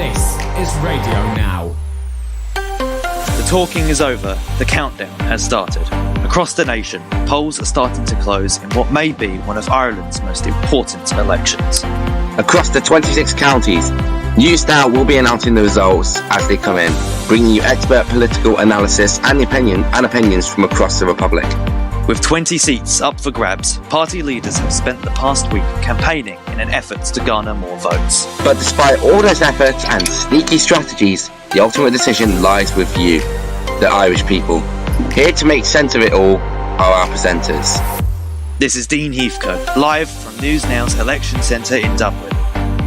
This is RadioNow. The talking is over. The countdown has started. Across the nation, polls are starting to close in what may be one of Ireland's most important elections. Across the 26 counties, NewsNow will be announcing the results as they come in, bringing you expert political analysis and opinions from across the Republic. With 20 seats up for grabs, party leaders have spent the past week campaigning in an effort to garner more votes. But despite all those efforts and sneaky strategies, the ultimate decision lies with you, the Irish people. Here to make sense of it all are our presenters. This is Dean Heathcote, live from NewsNow's election centre in Dublin.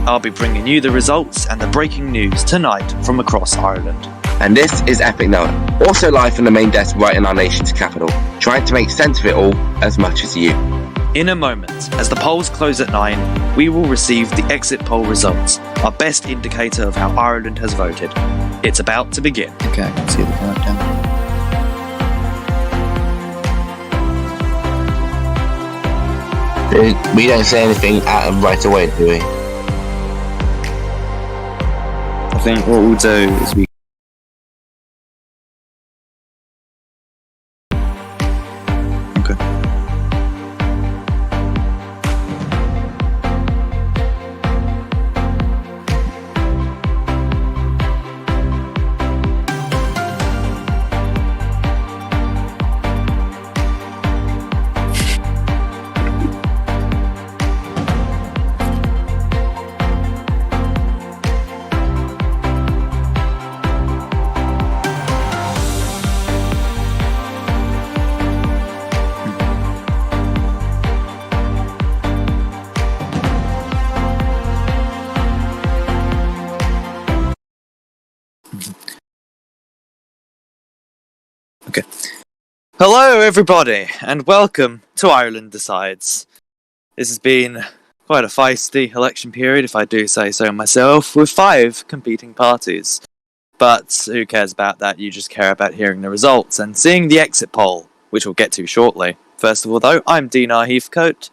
I'll be bringing you the results and the breaking news tonight from across Ireland. And this is Epic Note, also live from the main desk right in our nation's capital, trying to make sense of it all as much as you. In a moment, as the polls close at 9, we will receive the exit poll results, our best indicator of how Ireland has voted. It's about to begin. Okay, I can see the countdown. We don't say anything right away, do we? I think what we'll do is we Hello everybody, and welcome to Ireland Decides. This has been quite a feisty election period, if I do say so myself, with 5 competing parties. But who cares about that? You just care about hearing the results and seeing the exit poll, which we'll get to shortly. First of all though, I'm Dean Heathcote.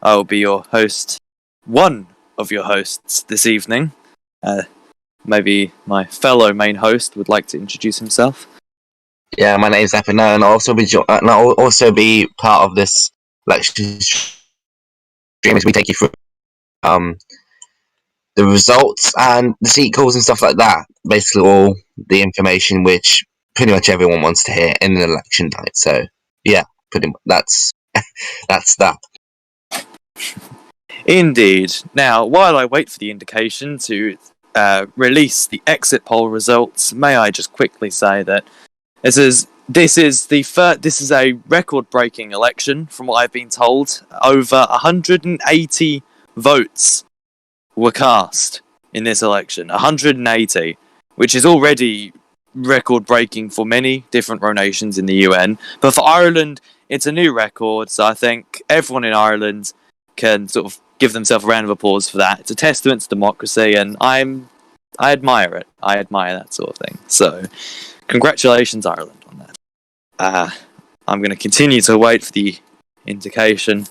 I will be your host, one of your hosts this evening. Maybe my fellow main host would like to introduce himself. Yeah, my name's Epic Note, and I'll also be part of this election stream as we take you through the results and the seat calls and stuff like that. Basically, all the information which pretty much everyone wants to hear in an election night. So, yeah, pretty much that's that. Indeed. Now, while I wait for the indication to release the exit poll results, may I just quickly say that this is a record-breaking election, from what I've been told. Over 180 votes were cast in this election. 180, which is already record-breaking for many different nations in the UN. But for Ireland, it's a new record, so I think everyone in Ireland can sort of give themselves a round of applause for that. It's a testament to democracy, and I admire it. I admire that sort of thing. So, congratulations, Ireland, on that. I'm going to continue to wait for the indication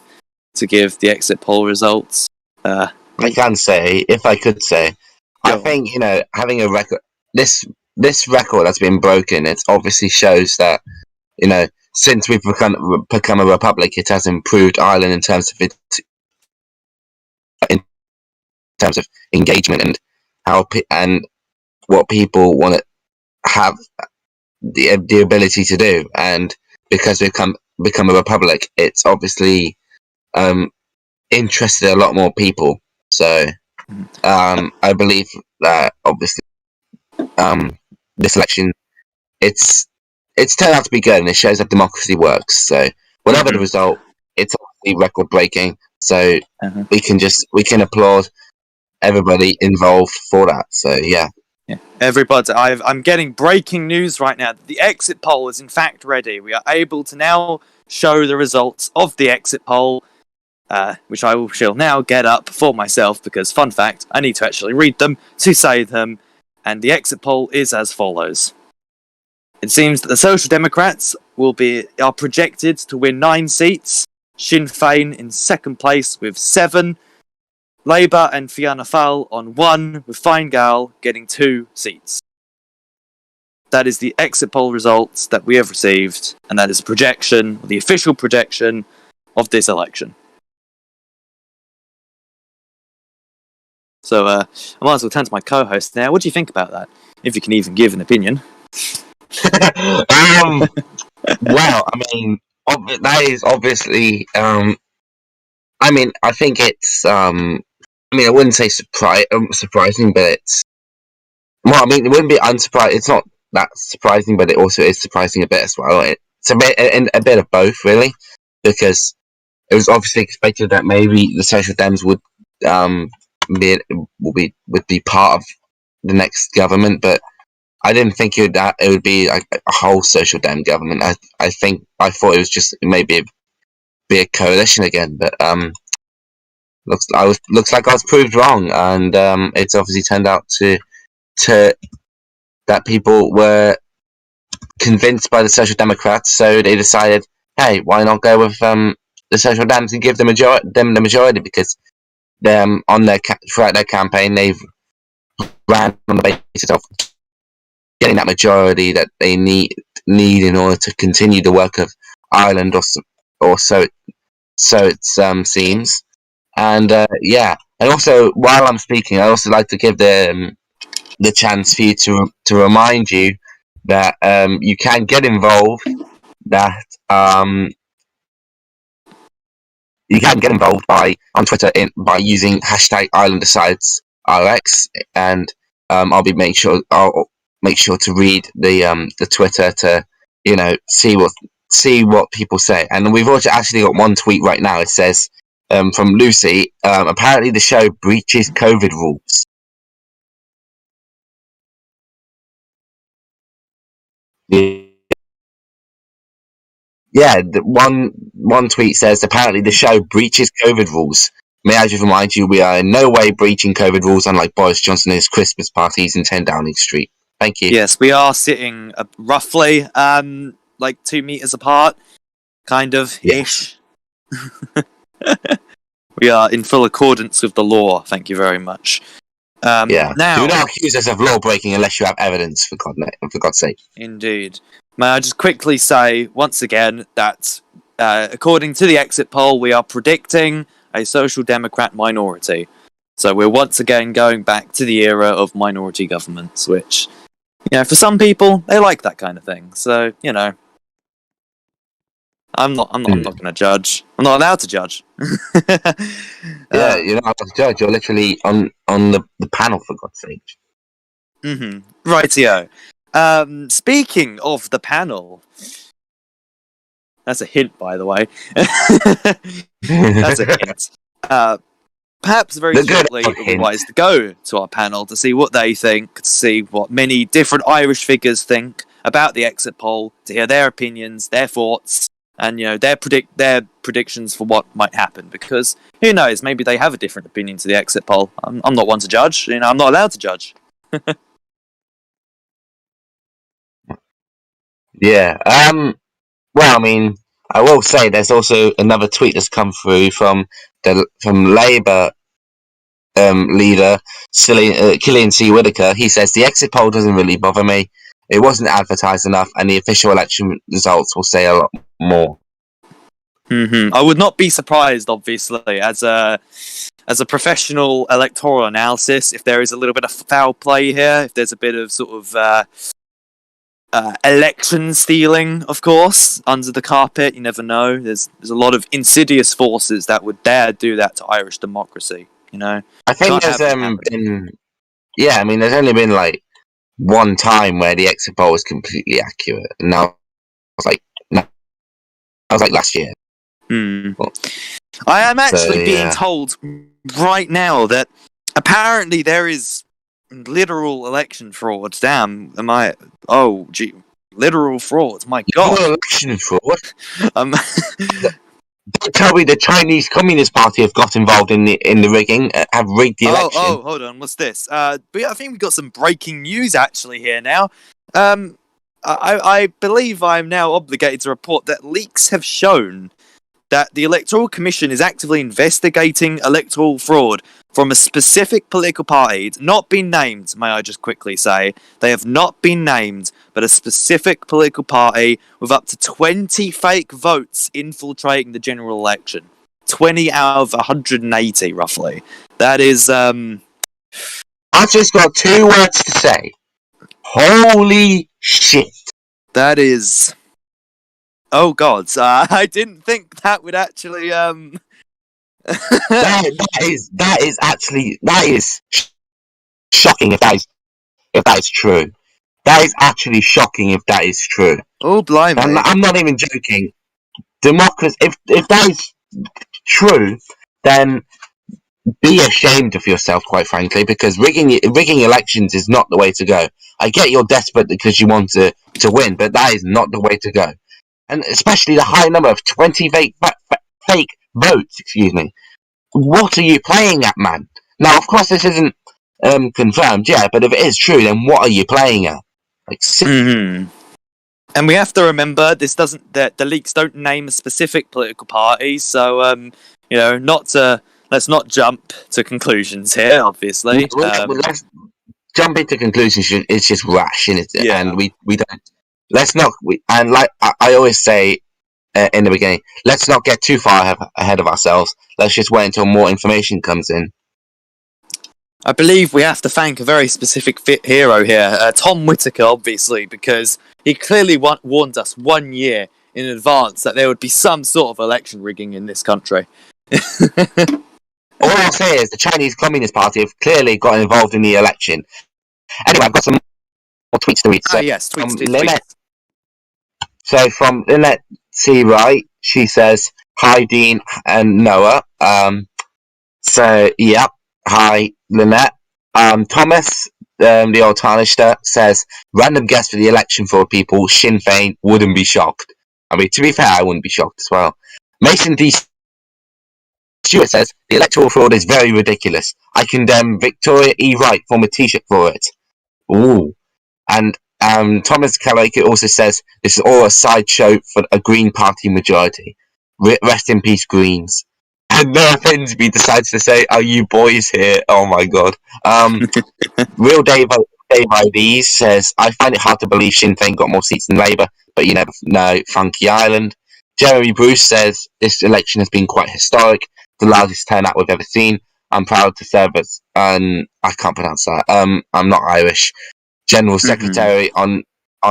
to give the exit poll results. I can say, if I could say, I think, having a record, this record has been broken. It obviously shows that, since we've become a republic, it has improved Ireland in terms of engagement and and what people want to have the ability to do. And because we've become a republic, it's obviously interested a lot more people. So I believe that obviously this election, it's turned out to be good, and it shows that democracy works. So whatever the result, it's obviously record breaking. So we can applaud everybody involved for that. So yeah. Everybody, I'm getting breaking news right now. The exit poll is in fact ready. We are able to now show the results of the exit poll, which I shall now get up for myself, because, fun fact, I need to actually read them to say them, and the exit poll is as follows. It seems that the Social Democrats are projected to win 9 seats, Sinn Féin in second place with 7, Labour and Fianna Fáil on 1, with Fine Gael getting 2 seats. That is the exit poll results that we have received, and that is a projection, the official projection of this election. So I might as well turn to my co-host now. What do you think about that? If you can even give an opinion. Well, I mean, that is obviously. I mean, I think it's. I wouldn't say surprising, but it's. Well, I mean, it wouldn't be unsurprising. It's not that surprising, but it also is surprising a bit as well. It's a bit of both, really, because it was obviously expected that maybe the Social Dems would be part of the next government, but I didn't think it would be like a whole Social Dem government. I thought it was just maybe be a coalition again, but looks like I was proved wrong, and it's obviously turned out to that people were convinced by the Social Democrats, so they decided, hey, why not go with the Social Dems and give them the majority, because throughout their campaign they've ran on the basis of getting that majority that they need in order to continue the work of Ireland, or so it seems. And and also, while I'm speaking, I also like to give the chance for you to remind you that you can get involved. That you can get involved on Twitter by using hashtag #IrelandDecidesRx, and I'll make sure to read the Twitter to see what people say. And we've also actually got one tweet right now. It says from Lucy, apparently the show breaches COVID rules. Yeah, the one tweet says apparently the show breaches COVID rules. May I just remind you, we are in no way breaching COVID rules, unlike Boris Johnson and his Christmas parties in 10 Downing Street. Thank you. Yes, we are sitting roughly like 2 meters apart, kind of ish. We are in full accordance with the law. Thank you very much. Now, do not accuse us of law breaking unless you have evidence, for God's sake. Indeed. May I just quickly say once again that according to the exit poll, we are predicting a Social Democrat minority. So we're once again going back to the era of minority governments, which, for some people, they like that kind of thing. So, I'm not going to judge. I'm not allowed to judge. Yeah, you're not allowed to judge. You're literally on the panel, for God's sake. Mm-hmm. Rightio. Speaking of the panel, that's a hint, by the way. That's a hint. Perhaps very shortly, it would be wise to go to our panel to see what they think, to see what many different Irish figures think about the exit poll, to hear their opinions, their thoughts, and their predictions for what might happen. Because who knows? Maybe they have a different opinion to the exit poll. I'm not one to judge. I'm not allowed to judge. Yeah. Well, I mean, I will say there's also another tweet that's come through from Labour leader Killian C. Whitaker. He says the exit poll doesn't really bother me. It wasn't advertised enough, and the official election results will say a lot more. Mm-hmm. I would not be surprised, obviously, as a professional electoral analysis, if there is a little bit of foul play here, if there's a bit of sort of election stealing, of course, under the carpet. You never know. There's a lot of insidious forces that would dare do that to Irish democracy. I think there's there's only been like one time where the exit poll was completely accurate, and that was like last year. I am actually being told right now that apparently there is literal election fraud. Damn, am I? Oh, gee, literal fraud. My God, election fraud. Don't tell me the Chinese Communist Party have got involved in the rigging, have rigged the election. Oh, hold on, what's this? But I think we've got some breaking news actually here now. I believe I'm now obligated to report that leaks have shown that the Electoral Commission is actively investigating electoral fraud from a specific political party. It's not been named, may I just quickly say. They have not been named, but a specific political party with up to 20 fake votes infiltrating the general election. 20 out of 180, roughly. That is, I've just got 2 words to say. Holy shit. That is... Oh, God. I didn't think that would actually, that is shocking if that is true. That is actually shocking if that is true. Oh, blimey. I'm not even joking. Democracy, if that is true, then be ashamed of yourself, quite frankly, because rigging elections is not the way to go. I get you're desperate because you want to win, but that is not the way to go. And especially the high number of 20 fake votes, excuse me. What are you playing at, man? Now, of course, this isn't confirmed, yeah, but if it is true, then what are you playing at? Like, And we have to remember, the leaks don't name a specific political party, so, let's not jump to conclusions here, obviously. Let's jump into conclusions. It's just rash, isn't it? Yeah. And we don't. Let's not. And like I always say in the beginning, let's not get too far ahead of ourselves. Let's just wait until more information comes in. I believe we have to thank a very specific hero here, Tom Whittaker, obviously, because he clearly warned us 1 year in advance that there would be some sort of election rigging in this country. All I'll say is the Chinese Communist Party have clearly got involved in the election. Anyway, I've got some more tweets to read. So, yes, tweets. So from Lynette C. Wright, she says, "Hi Dean and Noah." So yeah, hi Lynette. Thomas, the old Tarnisher, says, "Random guess for the election fraud people. Sinn Féin wouldn't be shocked." I mean, to be fair, I wouldn't be shocked as well. Mason D. Stewart says, "The electoral fraud is very ridiculous. I condemn Victoria E. Wright from a t-shirt for it." Ooh. And Thomas Kalake also says, "This is all a sideshow for a Green Party majority. Rest in peace, Greens." And Noah Finsby decides to say, "Are you boys here?" Oh my god. Real Dave IDs says, "I find it hard to believe Sinn Féin got more seats than Labour, but you never know. Funky Island." Jeremy Bruce says, "This election has been quite historic. The largest turnout we've ever seen. I'm proud to serve as," I can't pronounce that. I'm not Irish. "General Secretary on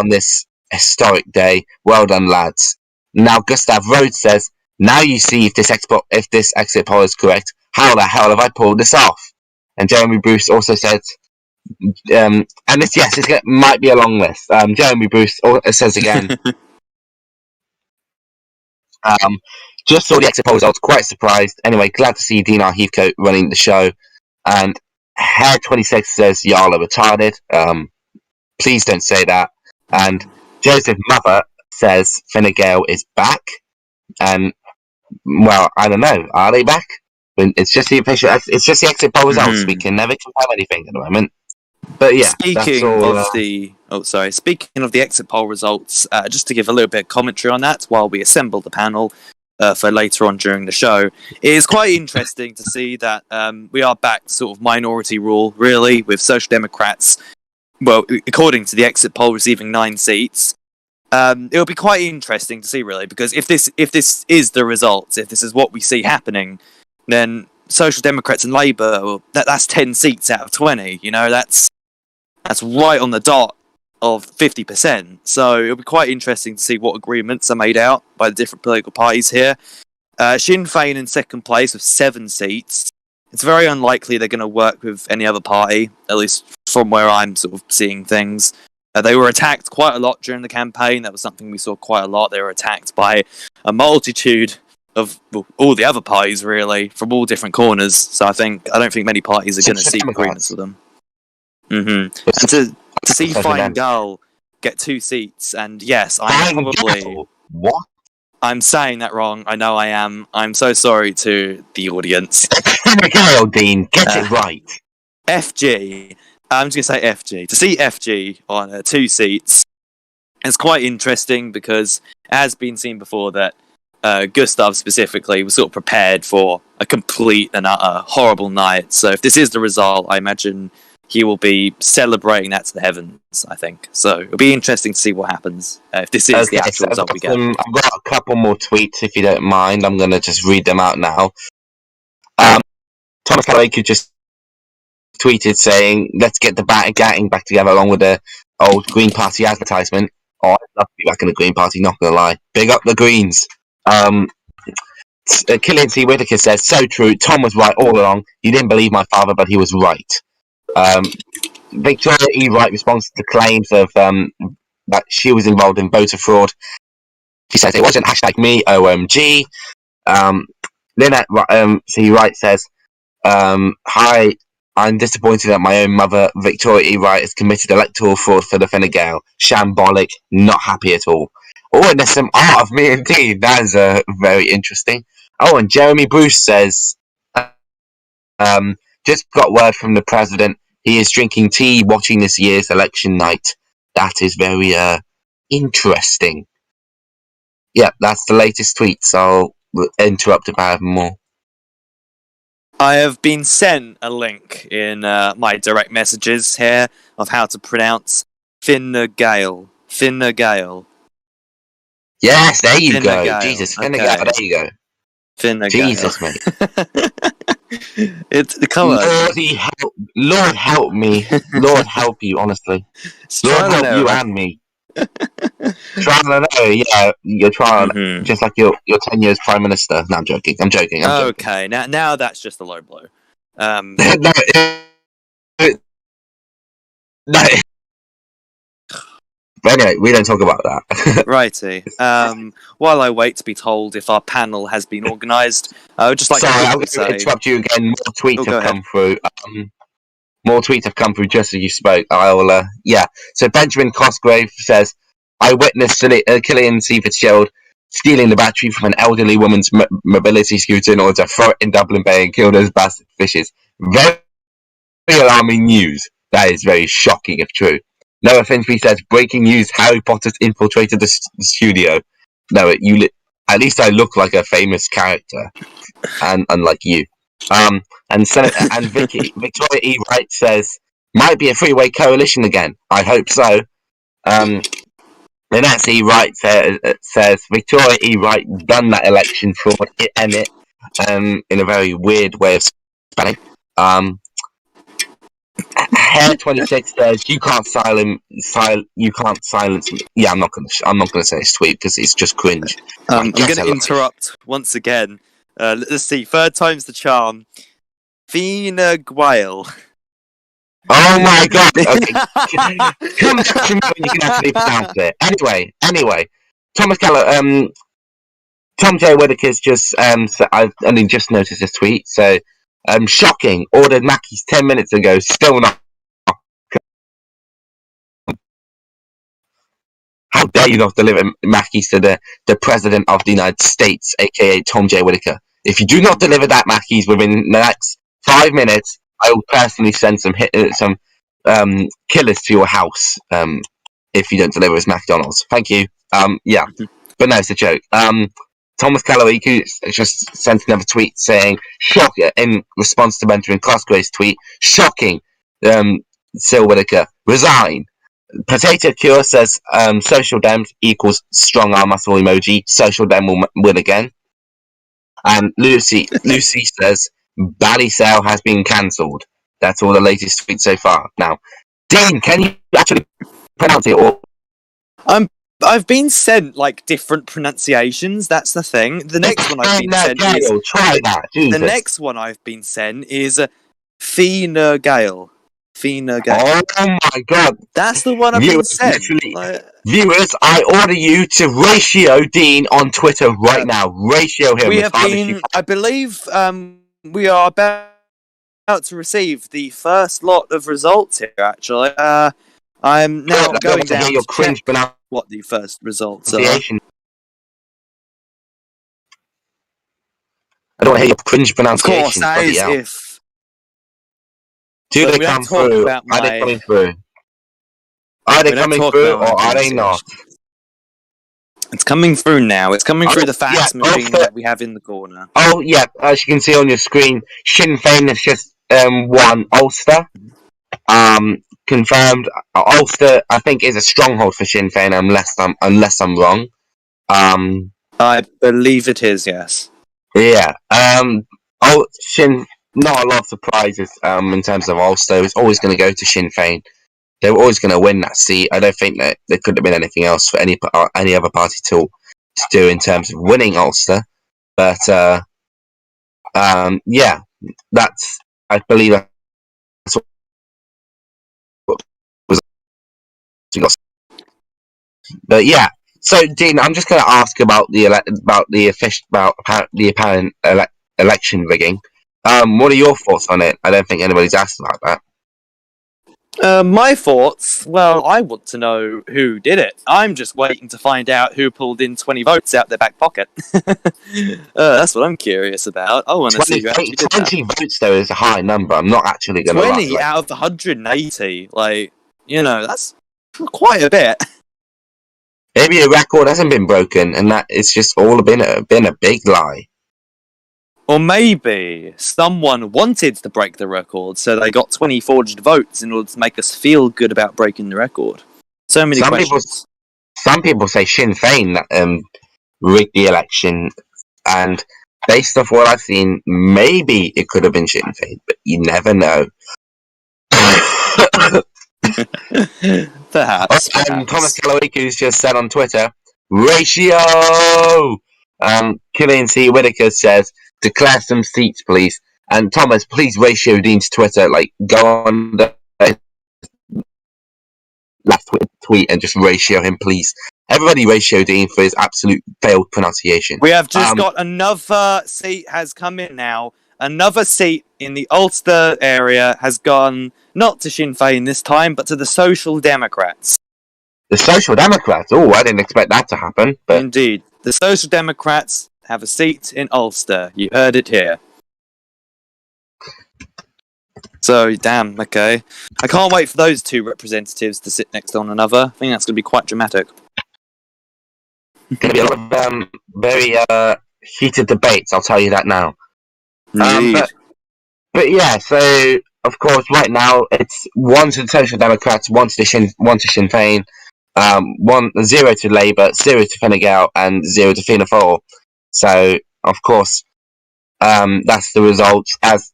this historic day. Well done, lads." Now Gustav Rhodes says, "Now you see if this exit poll is correct. How the hell have I pulled this off?" And Jeremy Bruce also says, and this might be a long list. Jeremy Bruce says again, "Just saw the exit poll results, quite surprised. Anyway, glad to see Dean R. Heathcote running the show." And Hair26 says, "Y'all are retarded. Please don't say that." And Joseph Mother says, "Fine Gael is back." And, well, I don't know. Are they back? It's just the official. It's just the exit poll results. We can never confirm anything at the moment. But yeah, Speaking of the exit poll results, just to give a little bit of commentary on that while we assemble the panel for later on during the show, it is quite interesting to see that we are back to sort of minority rule, really, with Social Democrats, well, according to the exit poll, receiving 9 seats. It'll be quite interesting to see, really, because if this is the results, if this is what we see happening, then Social Democrats and Labour, well, that's 10 seats out of 20. You know, that's right on the dot of 50%. So it'll be quite interesting to see what agreements are made out by the different political parties here. Sinn Féin in second place with 7 seats. It's very unlikely they're going to work with any other party, at least from where I'm sort of seeing things. They were attacked quite a lot during the campaign. That was something we saw quite a lot. They were attacked by a multitude of all the other parties, really, from all different corners. So I don't think many parties are going to seek agreements with them. And to see Fine Gael get 2 seats, and yes, What? I'm saying that wrong. I know I am. I'm so sorry to the audience. Fine Gael, Dean, get it right. FG. I'm just going to say FG. To see FG on 2 seats is quite interesting because it has been seen before that Gustav specifically was sort of prepared for a complete and utter horrible night. So if this is the result, I imagine he will be celebrating that to the heavens, I think. So it'll be interesting to see what happens if this is the actual result we get. I've got a couple more tweets, if you don't mind. I'm going to just read them out now. Thomas Callaway just tweeted saying, let's get the gang back together along with the old Green Party advertisement. Oh, I'd love to be back in the Green Party, not going to lie. Big up the Greens. Killian C. Whitaker says, so true, Tom was right all along. He didn't believe my father, but he was right. Victoria E. Wright responds to the claims of that she was involved in voter fraud. She says, it wasn't #me, OMG. Lynette C. Wright says, hi, I'm disappointed that my own mother, Victoria E. Wright, has committed electoral fraud for the Fine Gael. Shambolic, not happy at all. Oh, and there's some art of me indeed. That is very interesting. Oh, and Jeremy Bruce says, just got word from the president. He is drinking tea watching this year's election night. That is very interesting. Yeah, that's the latest tweet, so I'll interrupt if I have more. I have been sent a link in my direct messages here of how to pronounce Fine Gael. Fine Gael. Yes, there you Fine go. Gael. Jesus, Fine Okay. Gael, there you go. Fine Gael. Jesus, mate. It's come on. Lord help me. Lord help you, honestly. Lord help you and me. Trial and error, yeah, you're trying, just like your 10 years Prime Minister. No, I'm joking. I'm joking. Okay, now that's just a low blow. No. But anyway, we don't talk about that. Righty. While I wait to be told if our panel has been organised, I would just like Sorry, to I'm going to interrupt you again. More tweets have come through. More tweets have come through just as you spoke. I will, yeah. So Benjamin Cosgrave says, I witnessed Killian C. Fitzgerald stealing the battery from an elderly woman's mobility scooter in order to throw it in Dublin Bay and kill those bastard fishes. Very alarming news. That is very shocking if true. Noah Finsbury says, breaking news, Harry Potter's infiltrated the studio. No, at least I look like a famous character, and unlike you. And Victoria E. Wright says, might be a three-way coalition again. I hope so. Lynette E. Wright says, Victoria E. Wright done that election fraud in a very weird way of spelling. Hair26 says, you can't silence me. Yeah, I'm not gonna say it's tweet because it's just cringe. I'm gonna interrupt once again. Let's see, third time's the charm. Fine Gael. Oh my god! Okay. Come back to me when you can actually pronounce it. Anyway, Thomas Keller, Tom J. Whitaker's just I've only just noticed this tweet. So, shocking. Ordered Mackey's 10 minutes ago. Still not. How dare you not deliver Mackey's to the President of the United States, aka Tom J. Whitaker? If you do not deliver that Mackey's within the next 5 minutes, I will personally send some killers to your house. If you don't deliver his McDonald's, thank you. Yeah, but no, it's a joke. Thomas Callaway just sent another tweet saying, "Shock!" in response to Benjamin Cosgrave's tweet. Shocking. Sil Whitaker, resign. Potato Cure says, social Dems equals strong arm muscle emoji. Social Dem will win again. And Lucy says, Bally Sale has been cancelled. That's all the latest tweets so far. Now, Dean, can you actually pronounce it? Or I've been sent like different pronunciations. That's the thing. The next one I've been sent is try that. Jesus. The next one I've been sent is Fine Gael. Fine Gael. Oh my god! That's the one I've been sent. Viewers, I order you to ratio Dean on Twitter right now. Ratio him. We have been. I believe we are about to receive the first lot of results here. Actually, I'm now going down to check what the first results are. I don't want to hear your cringe pronunciation. Of course, that is if. Do they come through? Are they coming through? Are they coming through or are they not? It's coming through now. It's coming through the fax yeah, machine Ulster- that we have in the corner. Oh, yeah, as you can see on your screen, Sinn Féin has just won Ulster. Confirmed. Ulster, I think, is a stronghold for Sinn Féin, unless I'm wrong. I believe it is, yes. Yeah. Not a lot of surprises in terms of Ulster. It's always going to go to Sinn Féin. They were always going to win that seat. I don't think that there could have been anything else for any other party to do in terms of winning Ulster. But yeah, I believe that's what was. But yeah, so Dean, I'm just going to ask about the apparent election rigging. What are your thoughts on it? I don't think anybody's asked about that. My thoughts? Well, I want to know who did it. I'm just waiting to find out who pulled in 20 votes out their back pocket. That's what I'm curious about. I want to see who actually did 20 votes, though, is a high number. I'm not actually going to 20 out of 180. That's quite a bit. Maybe a record hasn't been broken, and that it's just all been a big lie. Or maybe someone wanted to break the record, so they got 20 forged votes in order to make us feel good about breaking the record. So many questions. Some people say Sinn Féin rigged the election, and based off what I've seen, maybe it could have been Sinn Féin, but you never know. Perhaps. Thomas Kaloiku's just said on Twitter, ratio! Killian C. Whitaker says, declare some seats, please. And Thomas, please ratio Dean's Twitter. Go on the last tweet and just ratio him, please. Everybody ratio Dean for his absolute failed pronunciation. We have just got another seat has come in now. Another seat in the Ulster area has gone not to Sinn Féin this time, but to the Social Democrats. The Social Democrats? Oh, I didn't expect that to happen. But... Indeed. The Social Democrats have a seat in Ulster. You heard it here. So, damn, okay. I can't wait for those two representatives to sit next to one another. I think that's going to be quite dramatic. It's going to be a lot of very heated debates, I'll tell you that now. But yeah, so of course, right now it's 1 to the Social Democrats, 1 to Sinn Féin, 0 to Labour, 0 to Fine Gael, and 0 to Fianna Fáil. So of course, that's the results as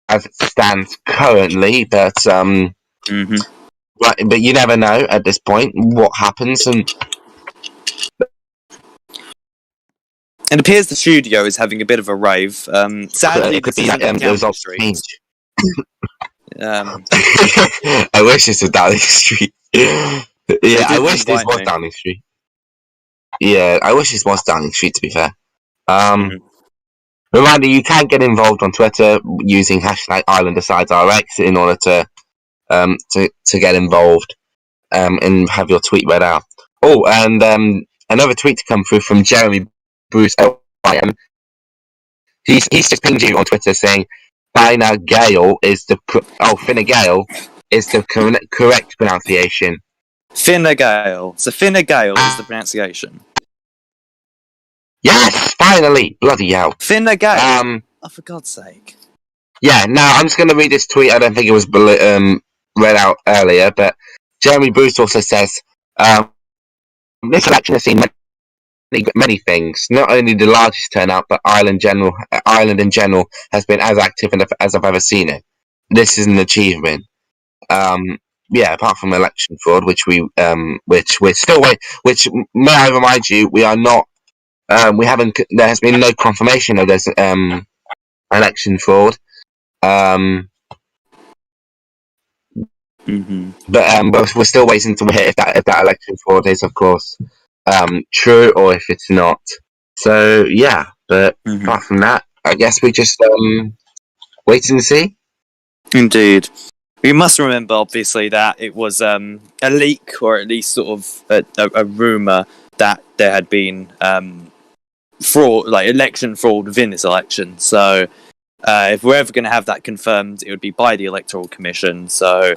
it stands currently. But right, but you never know at this point what happens and. It appears the studio is having a bit of a rave. Sadly, it could be Downing the results Street. change. I wish this was Downing Street. Yeah, I wish this was Downing Street. Yeah, I wish this was Downing Street, to be fair. Reminder, you can get involved on Twitter using hashtag IrelandDecidesRx in order to get involved and have your tweet read out. Oh, and another tweet to come through from Jeremy Bruce LYM. He's just pinged you on Twitter saying Fine Gael is the correct pronunciation. Fine Gael. So Fine Gael is the pronunciation. Yes, finally! Bloody hell. Fine Gael. Oh, for God's sake. Yeah. Now I'm just going to read this tweet. I don't think it was read out earlier, but Jeremy Bruce also says this election has seen many things. Not only the largest turnout, but Ireland in general has been as active as I've ever seen it. This is an achievement. Yeah, apart from election fraud, which we're still waiting. Which, may I remind you, we are not. We haven't. There has been no confirmation of this election fraud. But we're still waiting to hear if that election fraud is, of course, true or if it's not. So yeah, but apart from that, I guess we just wait and see. Indeed. We must remember, obviously, that it was a leak, or at least sort of a rumour that there had been fraud, like election fraud within this election. So if we're ever going to have that confirmed, it would be by the Electoral Commission. So,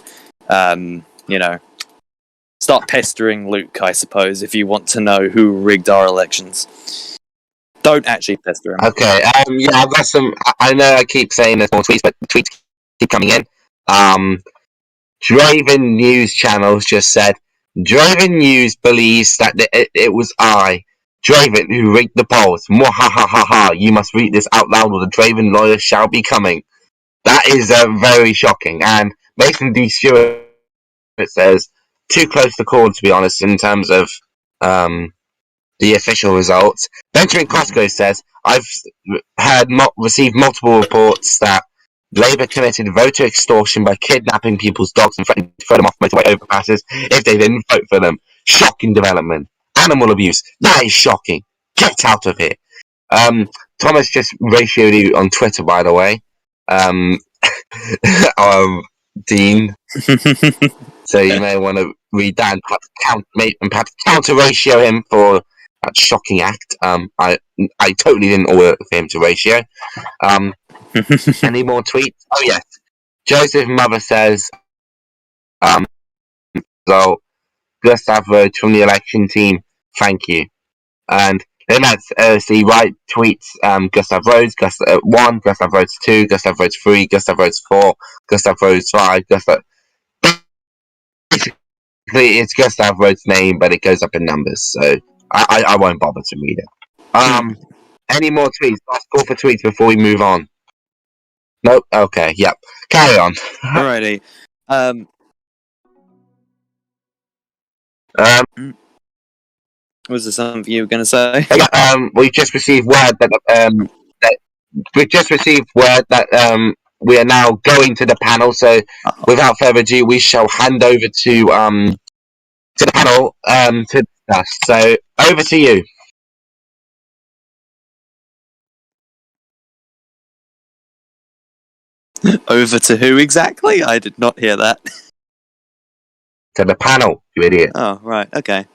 start pestering Luke, I suppose, if you want to know who rigged our elections. Don't actually pester him. Okay. Yeah, I've got some. I know I keep saying there's more tweets, but tweets keep coming in. Draven News channels just said Draven News believes that it was I, Draven, who rigged the polls. Mwahahaha! You must read this out loud, or the Draven lawyers shall be coming. That is very shocking. And Mason D. Stewart says too close to call, to be honest, in terms of the official results. Benjamin Costco says I've received multiple reports that Labour committed voter extortion by kidnapping people's dogs and threatening to throw them off motorway overpasses if they didn't vote for them. Shocking development. Animal abuse. That is shocking. Get out of here. Thomas just ratioed you on Twitter, by the way. Dean. So you may want to read that and perhaps counter ratio him for that shocking act. I totally didn't order for him to ratio. Any more tweets? Oh yes. Joseph Mother says, so Gustav Rhodes from the election team, thank you. And then that's the right tweets, Gustav Rhodes, Gustav 1, Gustav Rhodes 2, Gustav Rhodes 3, Gustav Rhodes 4, Gustav Rhodes 5, Gustav... Basically, it's Gustav Rhodes' name, but it goes up in numbers, so I won't bother to read it. Any more tweets? Last call for tweets before we move on. Nope. Okay. Yep. Carry on. Alrighty. Was there something you were going to say? We've just received word that we are now going to the panel. So, without further ado, we shall hand over to the panel to discuss. So, over to you. Over to who exactly? I did not hear that. To the panel, you idiot. Oh, right. Okay.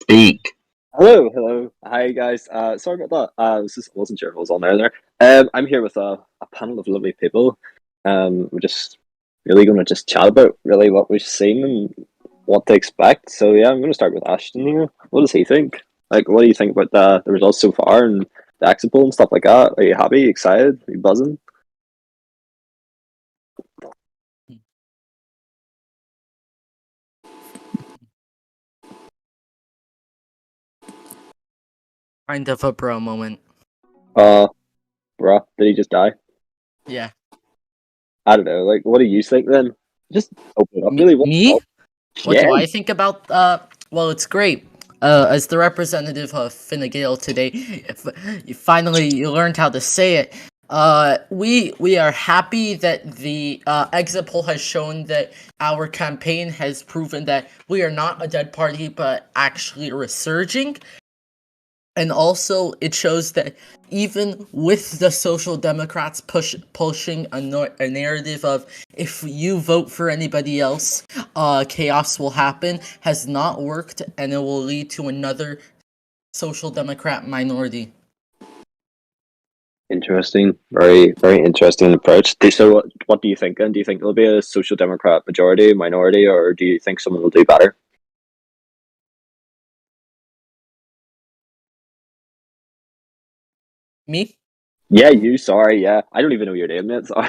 Speak. Hello. Hi, guys. Sorry about that. Wasn't sure if I was on there. I'm here with a panel of lovely people. We're just really going to just chat about really what we've seen and what to expect. So yeah, I'm going to start with Ashton here. What does he think? Like, what do you think about the results so far and the exit poll and stuff like that? Are you happy? Excited? Are you buzzing? Kind of a bro moment. Bruh, did he just die? Yeah. I don't know. Like, what do you think then? Just open it up. Really, Me? What Yeah. do I think about well, it's great. As the representative of Fine Gael today, finally you learned how to say it. We are happy that the exit poll has shown that our campaign has proven that we are not a dead party, but actually resurging. And also, it shows that even with the Social Democrats pushing a narrative of if you vote for anybody else, chaos will happen, has not worked, and it will lead to another Social Democrat minority. Interesting. Very, very interesting approach. So, what do you think? And do you think there'll be a Social Democrat majority, minority, or do you think someone will do better? Me? Yeah, you. Sorry. Yeah, I don't even know your name yet. Sorry.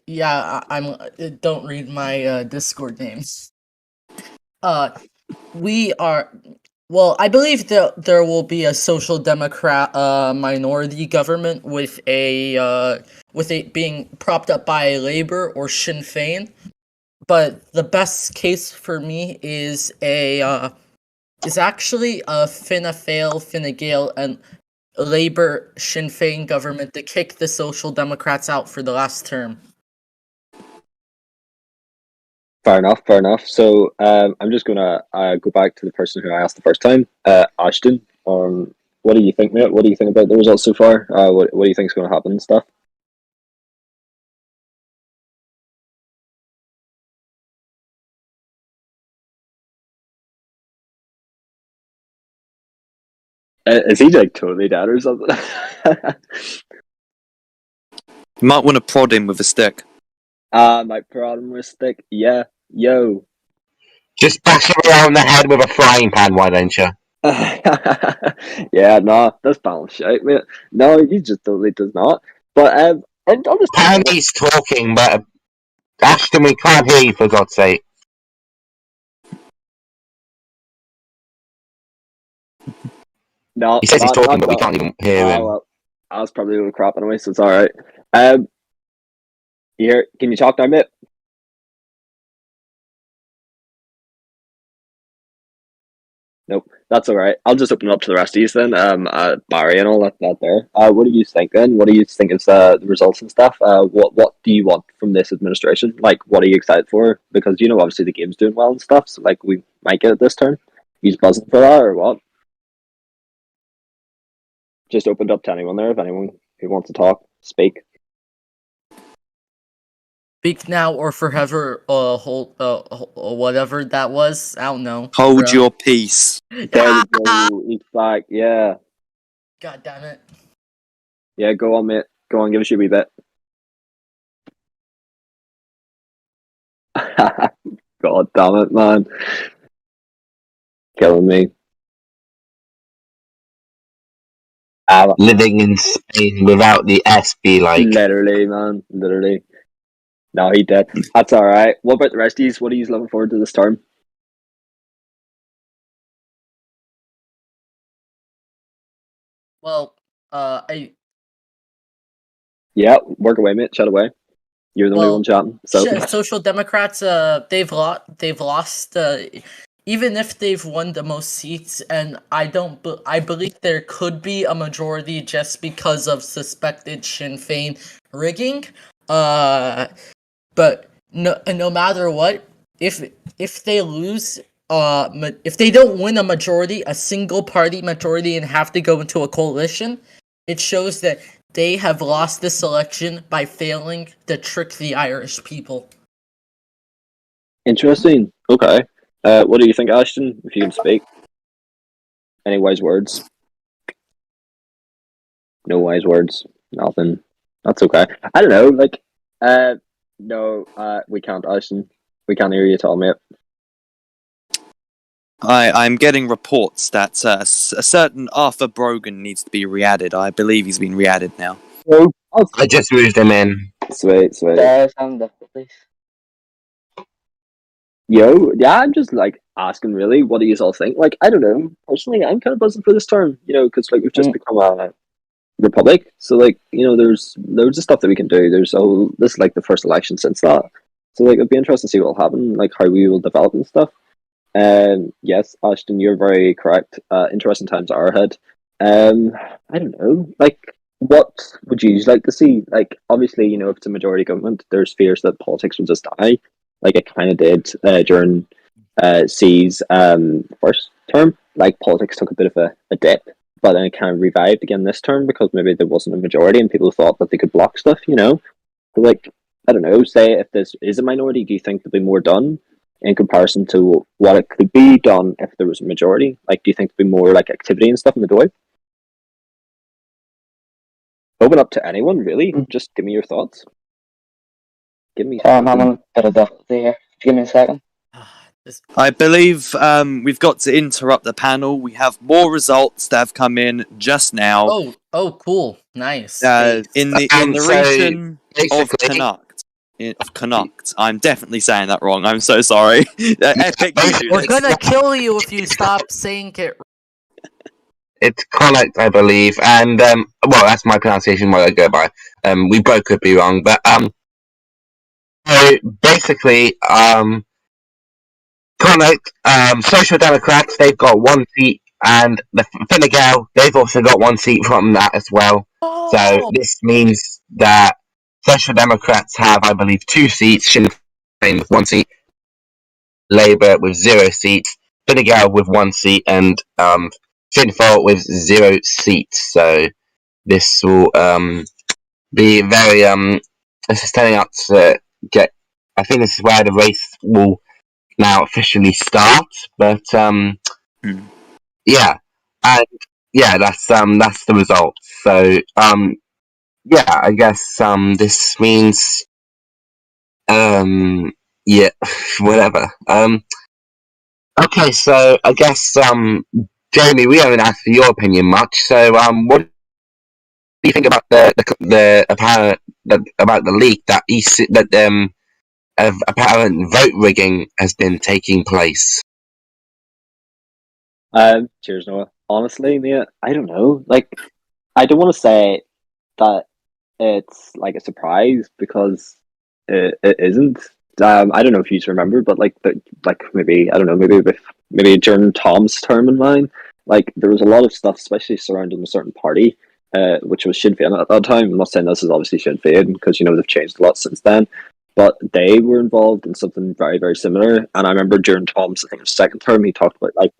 Yeah, I'm. Don't read my Discord names. We are. Well, I believe that there will be a Social Democrat minority government with it being propped up by Labour or Sinn Féin. But the best case for me is actually a Fine Gael and Labour Sinn Féin government to kick the Social Democrats out for the last term. Fair enough. So, I'm just gonna go back to the person who I asked the first time, Ashton. What do you think, mate? What do you think about the results so far? What do you think is going to happen and stuff? Is he like totally dead or something? You might want to prod him with a stick. My problem with stick. Yeah, yo. Just bash him around the head with a frying pan, why don't you? Yeah, no, that's balanced shit, mate. No, he just totally does not. But and on this Apparently he's talking, but Ashton, we can't hear you for God's sake. no, He says he's not, talking, not but we that. can't even hear him. Well, I was probably a little crap anyway, so it's all right. Here, can you talk now, mate? Nope, that's all right. I'll just open it up to the rest of you then. Barry and all that there. What do you think then? What do you think is the results and stuff? What do you want from this administration? Like, what are you excited for? Because you know, obviously the game's doing well and stuff. So like, we might get it this turn. He's buzzing for that or what? Just opened up to anyone there. If anyone who wants to talk, speak. Speak now or forever. Hold. Whatever that was. I don't know. Hold Bruh. your peace. There we go. He's back. Yeah, God damn it. yeah. Go on, mate. Go on. Give us your wee bit. God damn it, man. Killing me. Living in Spain without the S be like. Literally, man. Literally. No, he did. That's all right. What about the rest of you? What are you looking forward to this term? Well, I Yeah, work away, mate. Chat away. You're the only one chatting. So Social Democrats, they've lost. Even if they've won the most seats, and I believe there could be a majority just because of suspected Sinn Féin rigging. But no matter what, if they lose, if they don't win a majority, a single party majority, and have to go into a coalition, it shows that they have lost this election by failing to trick the Irish people. interesting. Okay. What do you think, Ashton? If you can speak. Any wise words? No wise words. Nothing. That's okay. I don't know. Like, no. We can't, Ashton. We can't hear you at all, mate. I'm getting reports that a certain Arthur Brogan needs to be re-added. I believe he's been re-added now. I just moved him in. Sweet, sweet. Some difficulties. Yo, yeah, I'm just like asking really, what do you all think? Like, I don't know. Personally, I'm kind of buzzing for this term, you know, because like we've just become a republic. So like, you know, there's loads of stuff that we can do. This is like the first election since that. So like, it'd be interesting to see what will happen, like how we will develop and stuff. Yes, Ashton, you're very correct. Interesting times are ahead. I don't know. Like, what would you like to see? Like, obviously, you know, if it's a majority government, there's fears that politics will just die, like it kind of did during C's first term. Like, politics took a bit of a dip, but then it kind of revived again this term because maybe there wasn't a majority and people thought that they could block stuff, you know? But like, I don't know, say if this is a minority, do you think there'll be more done in comparison to what it could be done if there was a majority? Like, do you think there'll be more like activity and stuff in the door? Open up to anyone, really. Just give me your thoughts. Give me. I'm having a bit of difficulty here. Give me a second. I believe we've got to interrupt the panel. We have more results that have come in just now. Oh, cool, nice. In the So, region of basically- Connacht. Of Connacht. I'm definitely saying that wrong. I'm so sorry. Epic, you do We're this. gonna kill you if you stop saying it. It's Connacht, I believe, and well, that's my pronunciation. What I go by. We both could be wrong, but so basically, Connacht, Social Democrats, they've got one seat, and the Fine Gael, they've also got one seat from that as well. So this means that Social Democrats have, I believe, 2 seats, Sinn Féin with 1 seat, Labour with 0 seats, Fine Gael with 1 seat, and Sinn Féin with 0 seats. So this will be very this is turning out to get. I think this is where the race will now officially start. But yeah, and yeah, that's the result. So yeah, I guess this means yeah, whatever. Okay, so I guess Jamie, we haven't asked for your opinion much. So what do you think about the apparent about the leak that of apparent vote rigging has been taking place? Cheers, Noah. Honestly, mate, I don't know. Like, I don't want to say that it's like a surprise because it isn't. I don't know if you remember, but like maybe I don't know, maybe during Tom's term in mine, like there was a lot of stuff, especially surrounding a certain party, which was Sinn Féin at that time. I'm not saying this is obviously Sinn Féin because they've changed a lot since then, but they were involved in something very very similar. And I remember during Tom's, I think it was second term, he talked about like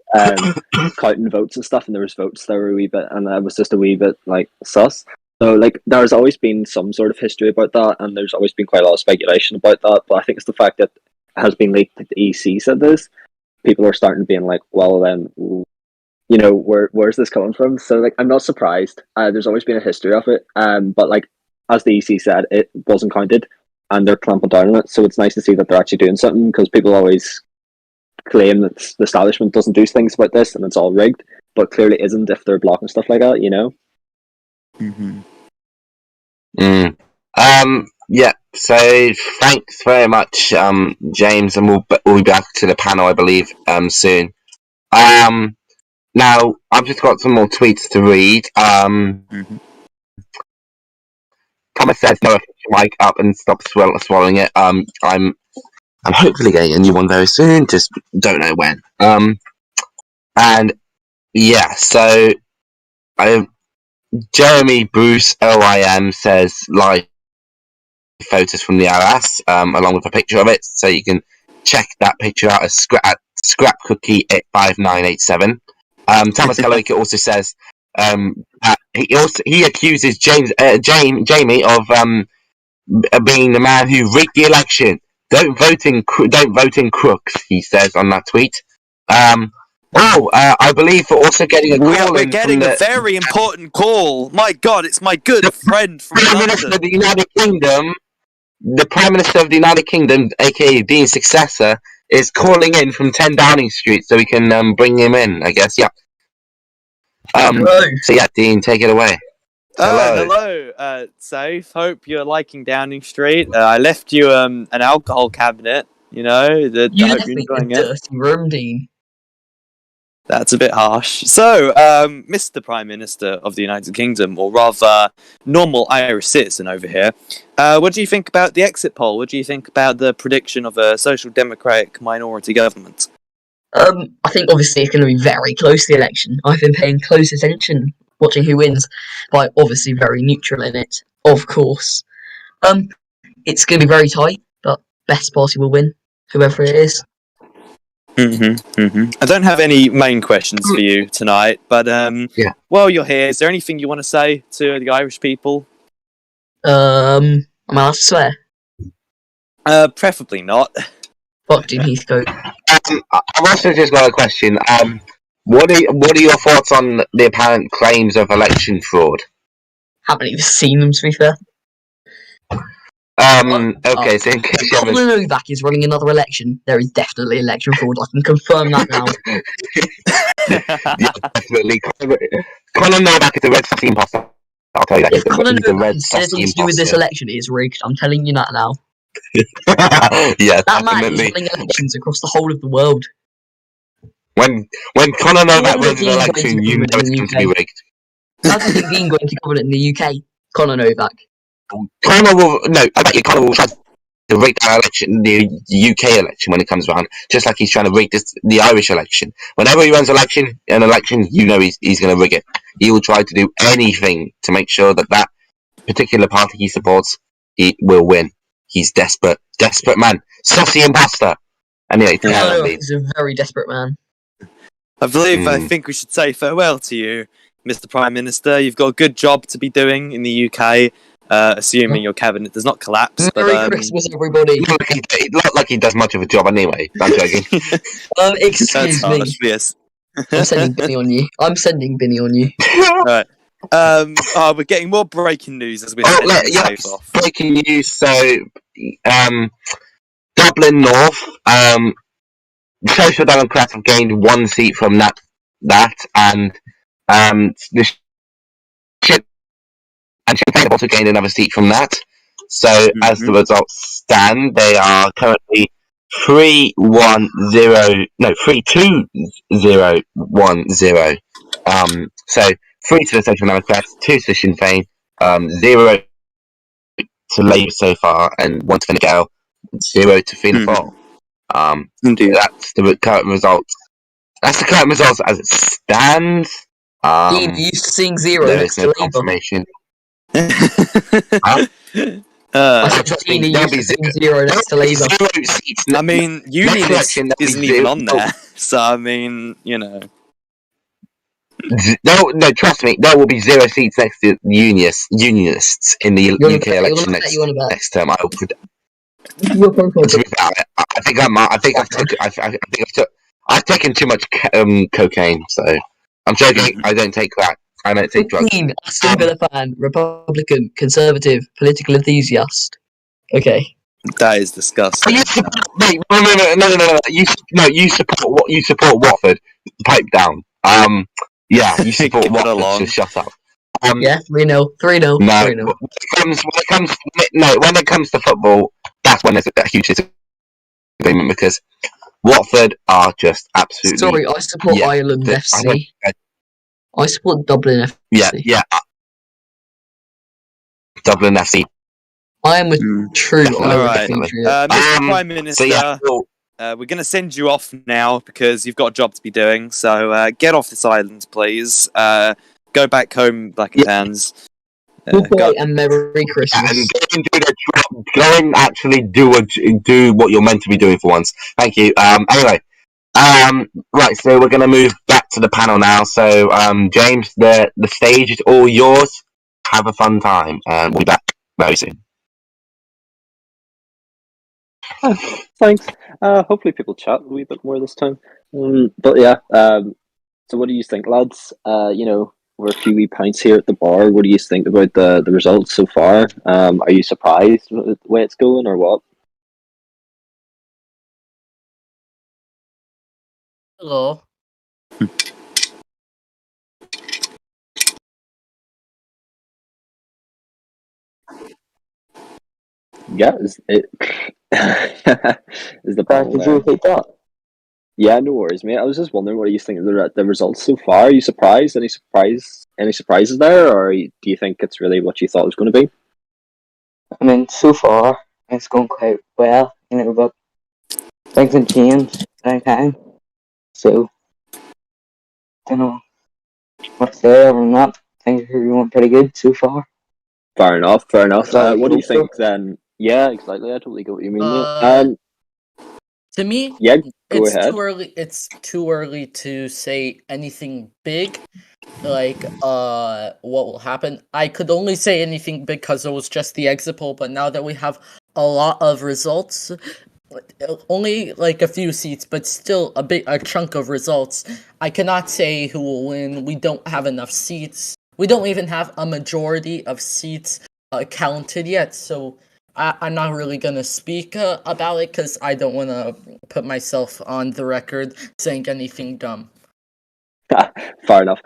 counting votes and stuff, and there was votes that were a wee bit, and that was just a wee bit like sus. So, like, there's always been some sort of history about that, and there's always been quite a lot of speculation about that. But I think it's the fact that it has been leaked that the EC said this. People are starting to be like, well, then, where's this coming from? So, like, I'm not surprised. There's always been a history of it. But, like, as the EC said, it wasn't counted, and they're clamping down on it. So it's nice to see that they're actually doing something, because people always claim that the establishment doesn't do things about this, and it's all rigged, but clearly isn't if they're blocking stuff like that, Mm-hmm. Yeah. So thanks very much, James, and we'll be back to the panel, I believe, soon. Now I've just got some more tweets to read. Thomas says, "No, mic up and stop swallowing it." I'm hopefully getting a new one very soon. Just don't know when. And yeah, so Jeremy Bruce OIM says live photos from the RS, along with a picture of it, so you can check that picture out at Scrap Cookie 85987. Thomas Galloway also says that he accuses Jamie of being the man who rigged the election. Don't vote in crooks, he says on that tweet. I believe we're also getting a call. We're getting a very important call. My God, it's my good friend from Prime Minister of the United Kingdom. The Prime Minister of the United Kingdom, aka Dean's successor, is calling in from 10 Downing Street, so we can bring him in, I guess. Yeah. So yeah, Dean, take it away. Hello, Safe. Hope you're liking Downing Street. I left you an alcohol cabinet. You I hope left you're me enjoying in a it. dirty room, Dean. That's a bit harsh. So, Mr. Prime Minister of the United Kingdom, or rather, normal Irish citizen over here, what do you think about the exit poll? What do you think about the prediction of a social democratic minority government? I think obviously it's going to be very close to the election. I've been paying close attention, watching who wins, but obviously very neutral in it, of course. It's going to be very tight, but best party will win, whoever it is. I don't have any main questions for you tonight, but while you're here, is there anything you want to say to the Irish people? Am I allowed to swear? Preferably not. Fuck Dean Heathcote. I've also just got a question. What are your thoughts on the apparent claims of election fraud? Haven't even seen them, to be fair. Okay, so in case you haven't... Colin Novak is running another election. There is definitely election fraud. I can confirm that now. Yeah, definitely. Colin Novak is a red sassy imposter. I'll tell you that. If Colin He's a Novak red has sassy anything to do with this imposter. election, it is rigged. I'm telling you that now. Yeah, That man is definitely. running elections across the whole of the world. When Colin Novak wins an Dean going election, to you know govern it's in the going to be UK? rigged. How do you think Dean going to govern it in the UK? Colin Novak. Colin will... No, I bet you Colin will try to rig that election, the UK election, when it comes around, just like he's trying to rig the Irish election. Whenever he runs an election, you know he's going to rig it. He will try to do anything to make sure that particular party he supports, he will win. He's desperate man, sussy imposter. Anyway, He's a very desperate man. I think we should say farewell to you, Mr. Prime Minister. You've got a good job to be doing in the UK, assuming your cabinet does not collapse. Merry Christmas, everybody. Not like he does much of a job anyway. I'm joking. Excuse me. Yes. I'm sending Binny on you. I'm sending Binny on you. Right. We're getting more breaking news as we're sending this yes, tape off. breaking news. So, Dublin North, Social Democrats have gained one seat from that, and the Sinn Féin have also gained another seat from that. So, as the results stand, they are currently 3-2-0-1-0. So 3 to the Social Democrats, 2 to the Sinn Féin, 0 to Labour so far, and 1 to Fine Gael, 0 to Fianna Fáil. Indeed. That's the current results. That's the current results as it stands. Dean, you used to seeing 0 There next is no to Labour. confirmation. I said, Dean, you used to seeing 0 next to Labour. I mean, Unionist isn't even on there, so I mean, you know. No, trust me, there will be 0 seats next to Unionists in the UK election next term. I will predict. I've taken too much cocaine, so I'm joking. I don't take crack. I don't take drugs. Dean, Aston Villa fan, Republican, Conservative, political enthusiast. Okay. That is disgusting. No. You support Watford. Pipe down. Yeah, you support Watford. Just shut up. Yeah, 3-0. 3-0. No, 3-0. when it comes to football, that's when there's a huge disagreement because Watford are just absolutely. Sorry, I support Ireland FC. I support Dublin FC. Yeah. Dublin FC. I am a true Alright, Irish patriot. Mr. Prime Minister, we're going to send you off now because you've got a job to be doing. So get off this island, please. Go back home, Black and Tans. Goodbye and Merry Christmas. And go and actually do what you're meant to be doing for once. Thank you. Anyway, right. So we're going to move back to the panel now. So James, the stage is all yours. Have a fun time, and we'll be back very soon. Thanks. Hopefully people chat a wee bit more this time. But yeah, so what do you think, lads? We're a few wee pints here at the bar. What do you think about the results so far? Are you surprised with the way it's going or what? Hello. Yeah, is it is the panel Did there? you repeat that? Yeah, no worries, mate. I was just wondering, what do you think of the results so far? Are you surprised? Any surprises there, or do you think it's really what you thought it was going to be? I mean, so far, it's going quite well, but things can change any time. So, don't know what to say other than that. Things are going pretty good so far. Fair enough. Sorry, What do you also. think then? Yeah, exactly. I totally get what you mean, mate. To me, Yeah, go it's ahead. too early. It's too early to say anything big, like what will happen. I could only say anything because it was just the exit poll. But now that we have a lot of results, only like a few seats, but still a chunk of results, I cannot say who will win. We don't have enough seats. We don't even have a majority of seats counted yet. So I'm not really gonna speak about it because I don't want to put myself on the record saying anything dumb. Fair enough.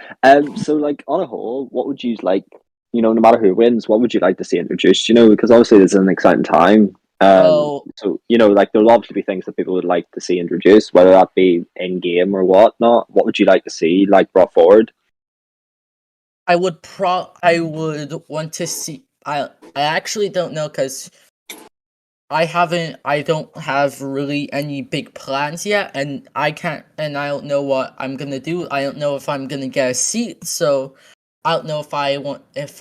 So like on a whole, what would you like? No matter who wins, what would you like to see introduced? Because obviously this is an exciting time. So like there'll obviously be things that people would like to see introduced, whether that be in game or whatnot. What would you like to see like brought forward? I would want to see. I actually don't know because I don't have really any big plans yet, and I don't know what I'm gonna do. I don't know if I'm gonna get a seat, so I don't know if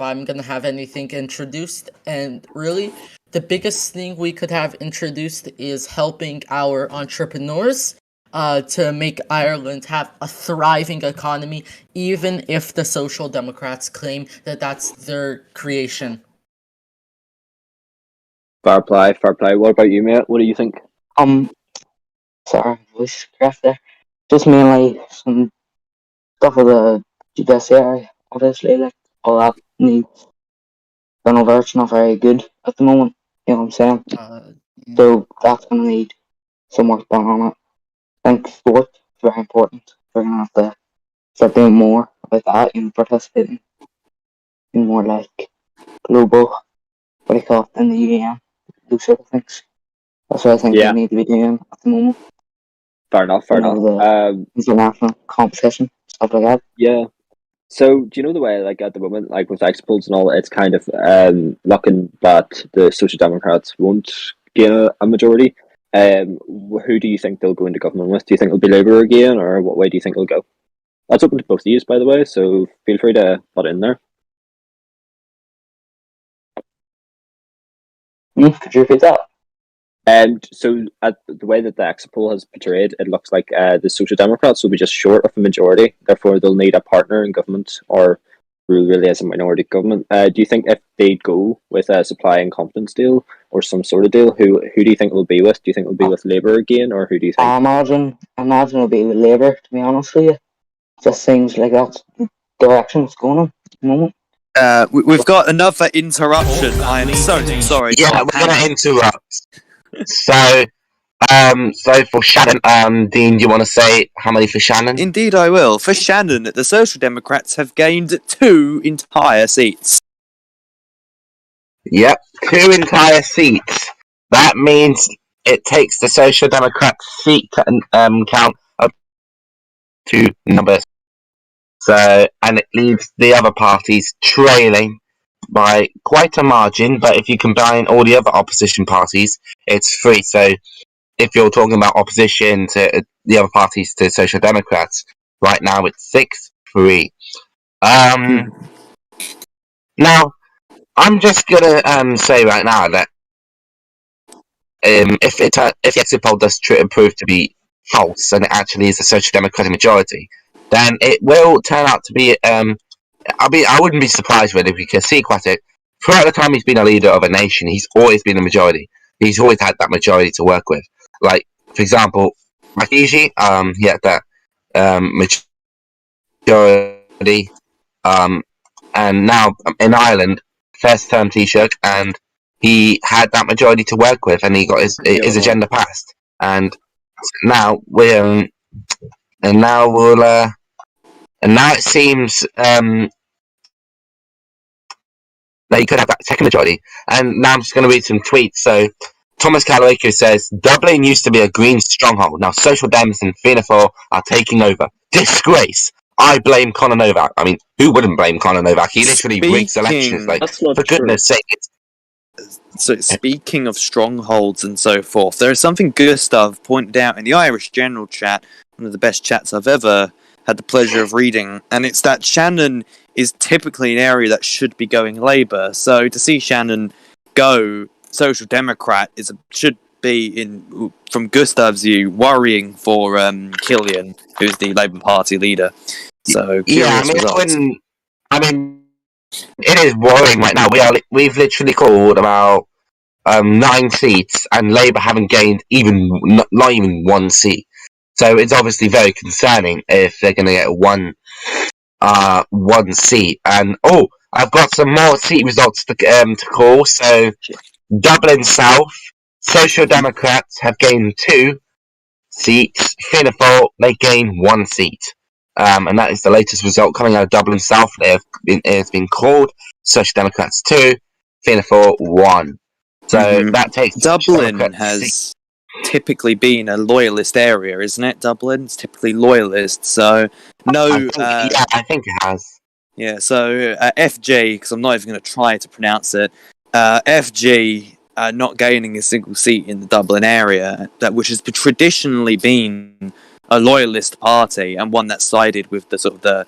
I'm gonna have anything introduced. And really, the biggest thing we could have introduced is helping our entrepreneurs to make Ireland have a thriving economy, even if the Social Democrats claim that that's their creation. Fair play. What about you, mate? What do you think? Sorry, voice craft there. Just mainly some stuff of the judiciary, obviously, like all that needs done over. It's not very good at the moment. You know what I'm saying? Uh, So that's gonna need some work done on it. I think sport is very important. We're gonna have to start doing more about that and participating in more like global, what do you call it, in the UN, those sort of things. That's what I think we Yeah, need to be doing at the moment. fair enough, fair You know, enough. the international competition, stuff like that. Yeah. So, do you know the way, like at the moment, like with exit polls and all, it's kind of looking that the Social Democrats won't gain a majority. Who do you think they'll go into government with? Do you think it'll be Labour again, or what way do you think it'll go? That's open to both of you, by the way. So feel free to put it in there. Could you repeat that? So the way that the exit poll has portrayed, it looks like the Social Democrats will be just short of a majority. Therefore, they'll need a partner in government or rule really as a minority government. Do you think if they'd go with a supply and confidence deal or some sort of deal, who do you think it'll be with? Do you think it'll be with Labour again, or who do you think? I imagine it'll be with Labour, to be honest with you. Just seems like that's the direction it's going in at the moment. We've got another interruption. I am so sorry. Yeah, Tom, we're going to interrupt. So, so for Shannon, Dean, do you want to say how many for Shannon? Indeed, I will. For Shannon, the Social Democrats have gained 2 entire seats. Yep, 2 entire seats. That means it takes the Social Democrats' seat count up to numbers. So, and it leaves the other parties trailing by quite a margin. But if you combine all the other opposition parties, it's 3. So, if you're talking about opposition to the other parties to Social Democrats, right now it's 6-3. Now, I'm just gonna say right now that if the exit poll does prove to be false and it actually is a Social Democratic majority, then it will turn out to be. I wouldn't be surprised really because Sequatic, throughout the time he's been a leader of a nation, he's always been a majority. He's always had that majority to work with. Like, for example, Makiji, he had that majority, and now in Ireland, first term Taoiseach, and he had that majority to work with, and he got his agenda passed. And now we're, and now we'll, and now it seems that he could have that second majority. And now I'm just going to read some tweets. So Thomas Caloaco says, Dublin used to be a Green stronghold. Now Social Dems and Fianna Fáil are taking over. Disgrace. I blame Conor Novak. I mean, who wouldn't blame Conor Novak? He literally rigs elections. Like, That's not for true. goodness sake. So, speaking of strongholds and so forth, there is something Gustav pointed out in the Irish General chat, one of the best chats I've ever had the pleasure of reading, and it's that Shannon is typically an area that should be going Labour. So to see Shannon go Social Democrat should be, in from Gustav's view, worrying for Killian, who's the Labour Party leader. So Yeah, I mean, it is worrying right now. We've literally called about 9 seats, and Labour haven't gained not even 1 seat. So it's obviously very concerning if they're going to get one seat. And I've got some more seat results to call. So Dublin South, Social Democrats have gained 2 seats. Fianna Fáil, they gain 1 seat. And that is the latest result coming out of Dublin South. It has been called Social Democrats 2, Fianna Fáil 1. So that takes Dublin has typically been a loyalist area, isn't it? Dublin's typically loyalist, so no. I think it has. Yeah, so FG, because I'm not even going to try to pronounce it. FG not gaining a single seat in the Dublin area, which has traditionally been a loyalist party and one that sided with the sort of the